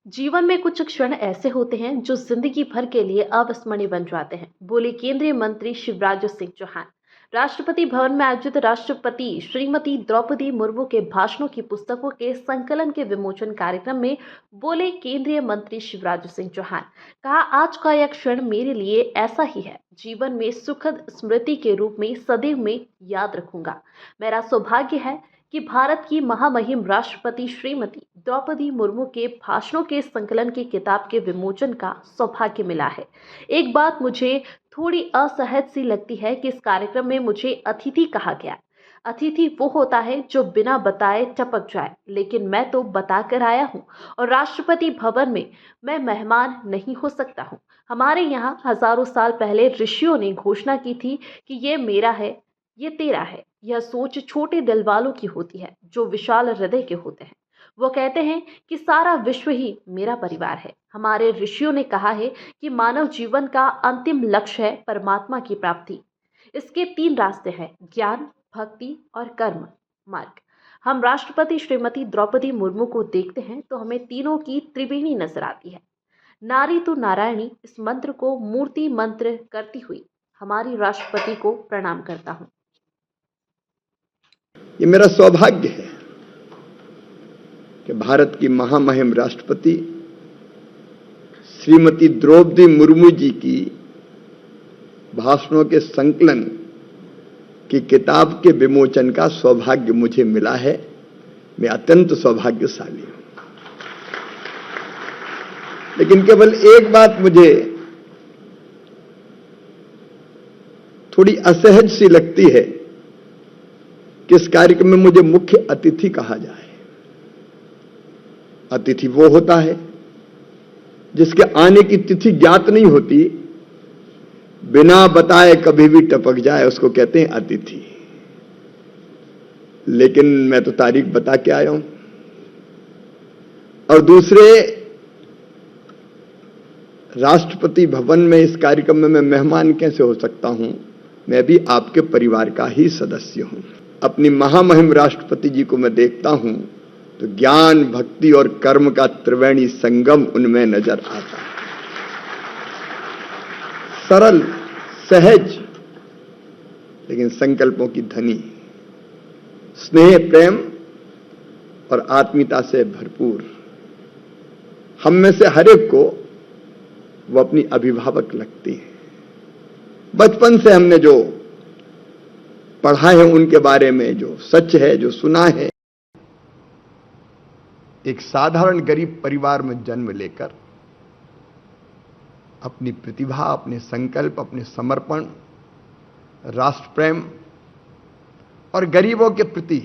जीवन में कुछ क्षण ऐसे होते हैं जो जिंदगी भर के लिए अविस्मरणीय बन जाते हैं, बोले केंद्रीय मंत्री शिवराज सिंह चौहान। राष्ट्रपति भवन में आयोजित राष्ट्रपति श्रीमती द्रौपदी मुर्मू के भाषणों की पुस्तकों के संकलन के विमोचन कार्यक्रम में बोले केंद्रीय मंत्री शिवराज सिंह चौहान। कहा, आज का यह क्षण मेरे लिए ऐसा ही है, जीवन में सुखद स्मृति के रूप में सदैव में याद रखूंगा। मेरा सौभाग्य है कि भारत की महामहिम राष्ट्रपति श्रीमती द्रौपदी मुर्मू के भाषणों के संकलन की किताब के विमोचन का सौभाग्य मिला है। एक बात मुझे थोड़ी असहज सी लगती है कि इस कार्यक्रम में मुझे अतिथि कहा गया। अतिथि वो होता है जो बिना बताए टपक जाए, लेकिन मैं तो बताकर आया हूँ और राष्ट्रपति भवन में मैं मेहमान नहीं हो सकता हूँ। हमारे यहाँ हजारों साल पहले ऋषियों ने घोषणा की थी कि ये मेरा है, ये तेरा है। यह सोच छोटे दिल वालों की होती है जो विशाल हृदय के होते हैं। वो कहते हैं कि सारा विश्व ही मेरा परिवार है। हमारे ऋषियों ने कहा है कि मानव जीवन का अंतिम लक्ष्य है परमात्मा की प्राप्ति। इसके तीन रास्ते हैं, ज्ञान, भक्ति और कर्म मार्ग। हम राष्ट्रपति श्रीमती द्रौपदी मुर्मू को देखते हैं तो हमें तीनों की त्रिवेणी नजर आती है। नारी तो नारायणी इस मंत्र को मूर्ति मंत्र करती हुई हमारी राष्ट्रपति को प्रणाम करता हूँ। ये मेरा सौभाग्य है कि भारत की महामहिम राष्ट्रपति श्रीमती द्रौपदी मुर्मू जी की भाषणों के संकलन की किताब के विमोचन का सौभाग्य मुझे मिला है। मैं अत्यंत सौभाग्यशाली हूं। लेकिन केवल एक बात मुझे थोड़ी असहज सी लगती है कि इस कार्यक्रम में मुझे मुख्य अतिथि कहा जाए। अतिथि वो होता है जिसके आने की तिथि ज्ञात नहीं होती, बिना बताए कभी भी टपक जाए, उसको कहते हैं अतिथि। लेकिन मैं तो तारीख बता के आया हूं। और दूसरे, राष्ट्रपति भवन में इस कार्यक्रम में मैं मेहमान कैसे हो सकता हूं? मैं भी आपके परिवार का ही सदस्य हूं। अपनी महामहिम राष्ट्रपति जी को मैं देखता हूं तो ज्ञान, भक्ति और कर्म का त्रिवेणी संगम उनमें नजर आता है। सरल, सहज, लेकिन संकल्पों की धनी, स्नेह, प्रेम और आत्मीयता से भरपूर। हम में से हर एक को वो अपनी अभिभावक लगती है। बचपन से हमने जो पढ़ा है उनके बारे में, जो सच है, जो सुना है। एक साधारण गरीब परिवार में जन्म लेकर अपनी प्रतिभा, अपने संकल्प, अपने समर्पण, राष्ट्र प्रेम और गरीबों के प्रति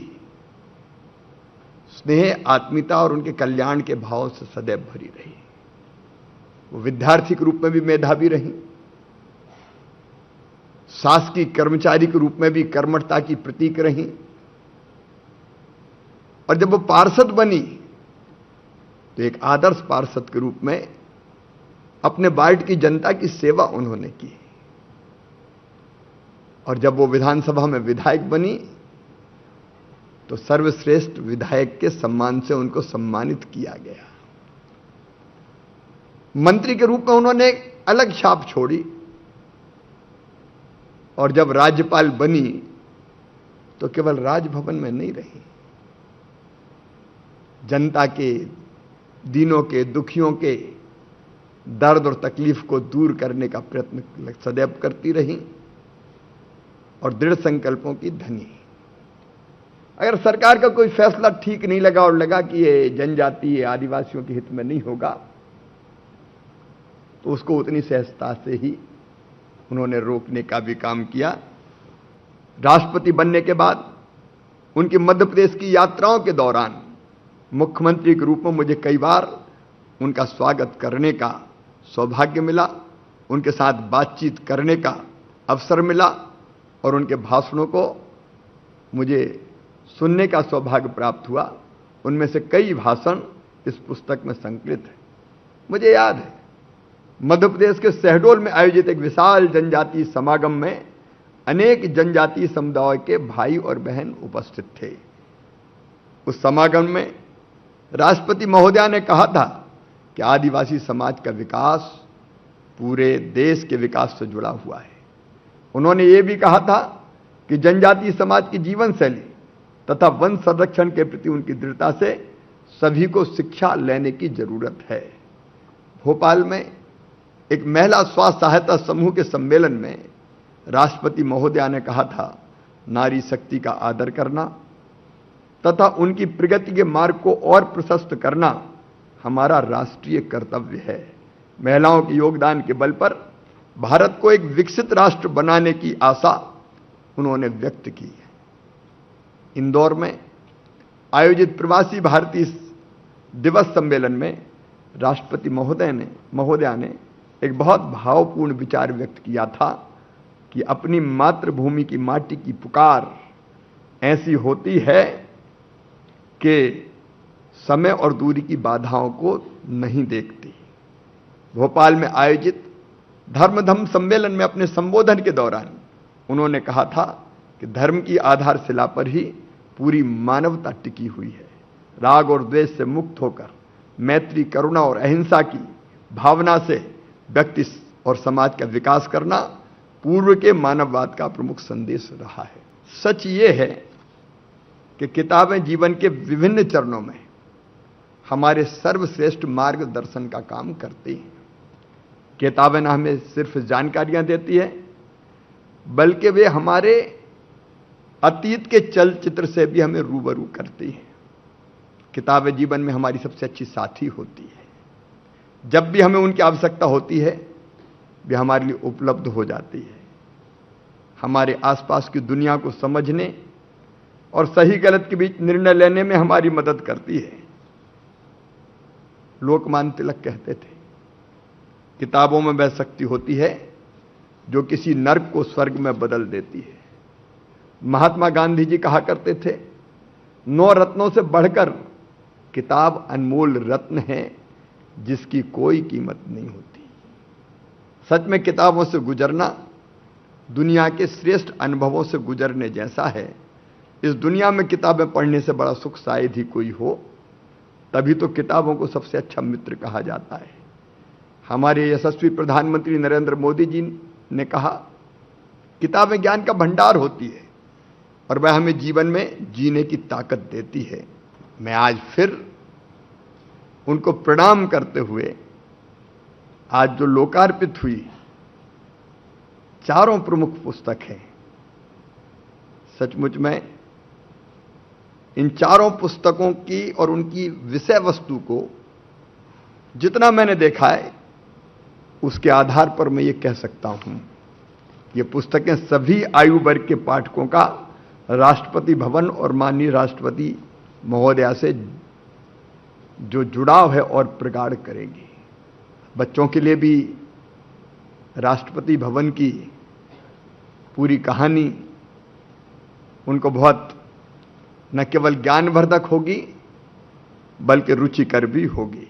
स्नेह, आत्मीयता और उनके कल्याण के भाव से सदैव भरी रही। वो विद्यार्थी के रूप में भी मेधावी रही, शासकीय कर्मचारी के रूप में भी कर्मठता की प्रतीक रही, और जब वो पार्षद बनी तो एक आदर्श पार्षद के रूप में अपने वार्ड की जनता की सेवा उन्होंने की। और जब वो विधानसभा में विधायक बनी तो सर्वश्रेष्ठ विधायक के सम्मान से उनको सम्मानित किया गया। मंत्री के रूप में उन्होंने एक अलग छाप छोड़ी, और जब राज्यपाल बनी तो केवल राजभवन में नहीं रही, जनता के, दीनों के, दुखियों के दर्द और तकलीफ को दूर करने का प्रयत्न सदैव करती रही, और दृढ़ संकल्पों की धनी। अगर सरकार का कोई फैसला ठीक नहीं लगा और लगा कि ये जनजाति, आदिवासियों के हित में नहीं होगा, तो उसको उतनी सहजता से ही उन्होंने रोकने का भी काम किया। राष्ट्रपति बनने के बाद उनकी मध्य प्रदेश की यात्राओं के दौरान मुख्यमंत्री के रूप में मुझे कई बार उनका स्वागत करने का सौभाग्य मिला, उनके साथ बातचीत करने का अवसर मिला, और उनके भाषणों को मुझे सुनने का सौभाग्य प्राप्त हुआ। उनमें से कई भाषण इस पुस्तक में संकलित है। मुझे याद है, मध्य प्रदेश के शहडोल में आयोजित एक विशाल जनजातीय समागम में अनेक जनजातीय समुदाय के भाई और बहन उपस्थित थे। उस समागम में राष्ट्रपति महोदया ने कहा था कि आदिवासी समाज का विकास पूरे देश के विकास से जुड़ा हुआ है। उन्होंने ये भी कहा था कि जनजातीय समाज की जीवन शैली तथा वन संरक्षण के प्रति उनकी दृढ़ता से सभी को शिक्षा लेने की जरूरत है। भोपाल में एक महिला स्वास्थ्य सहायता समूह के सम्मेलन में राष्ट्रपति महोदया ने कहा था, नारी शक्ति का आदर करना तथा उनकी प्रगति के मार्ग को और प्रशस्त करना हमारा राष्ट्रीय कर्तव्य है। महिलाओं के योगदान के बल पर भारत को एक विकसित राष्ट्र बनाने की आशा उन्होंने व्यक्त की है। इंदौर में आयोजित प्रवासी भारतीय दिवस सम्मेलन में राष्ट्रपति महोदया ने एक बहुत भावपूर्ण विचार व्यक्त किया था कि अपनी मातृभूमि की माटी की पुकार ऐसी होती है कि समय और दूरी की बाधाओं को नहीं देखती। भोपाल में आयोजित धर्म सम्मेलन में अपने संबोधन के दौरान उन्होंने कहा था कि धर्म की आधारशिला पर ही पूरी मानवता टिकी हुई है। राग और द्वेष से मुक्त होकर मैत्री, करुणा और अहिंसा की भावना से व्यक्ति और समाज का विकास करना पूर्व के मानववाद का प्रमुख संदेश रहा है। सच ये है कि किताबें जीवन के विभिन्न चरणों में हमारे सर्वश्रेष्ठ मार्गदर्शन का काम करती हैं। किताबें न हमें सिर्फ जानकारियां देती है, बल्कि वे हमारे अतीत के चलचित्र से भी हमें रूबरू करती हैं। किताबें जीवन में हमारी सबसे अच्छी साथी होती है। जब भी हमें उनकी आवश्यकता होती है, वे हमारे लिए उपलब्ध हो जाती है। हमारे आसपास की दुनिया को समझने और सही गलत के बीच निर्णय लेने में हमारी मदद करती है। लोकमान्य तिलक कहते थे, किताबों में वह शक्ति होती है जो किसी नर्क को स्वर्ग में बदल देती है। महात्मा गांधी जी कहा करते थे, 9 रत्नों से बढ़कर किताब अनमोल रत्न है जिसकी कोई कीमत नहीं होती। सच में किताबों से गुजरना दुनिया के श्रेष्ठ अनुभवों से गुजरने जैसा है। इस दुनिया में किताबें पढ़ने से बड़ा सुख शायद ही कोई हो, तभी तो किताबों को सबसे अच्छा मित्र कहा जाता है। हमारे यशस्वी प्रधानमंत्री नरेंद्र मोदी जी ने कहा, किताबें ज्ञान का भंडार होती है और वह हमें जीवन में जीने की ताकत देती है। मैं आज फिर उनको प्रणाम करते हुए आज जो लोकार्पित हुई 4 प्रमुख पुस्तक हैं, सचमुच में इन 4 पुस्तकों की और उनकी विषय वस्तु को जितना मैंने देखा है, उसके आधार पर मैं ये कह सकता हूं, ये पुस्तकें सभी आयु वर्ग के पाठकों का राष्ट्रपति भवन और माननीय राष्ट्रपति महोदया से जो जुड़ाव है और प्रगाढ़ करेंगी। बच्चों के लिए भी राष्ट्रपति भवन की पूरी कहानी उनको बहुत न केवल ज्ञानवर्धक होगी, बल्कि रुचिकर भी होगी।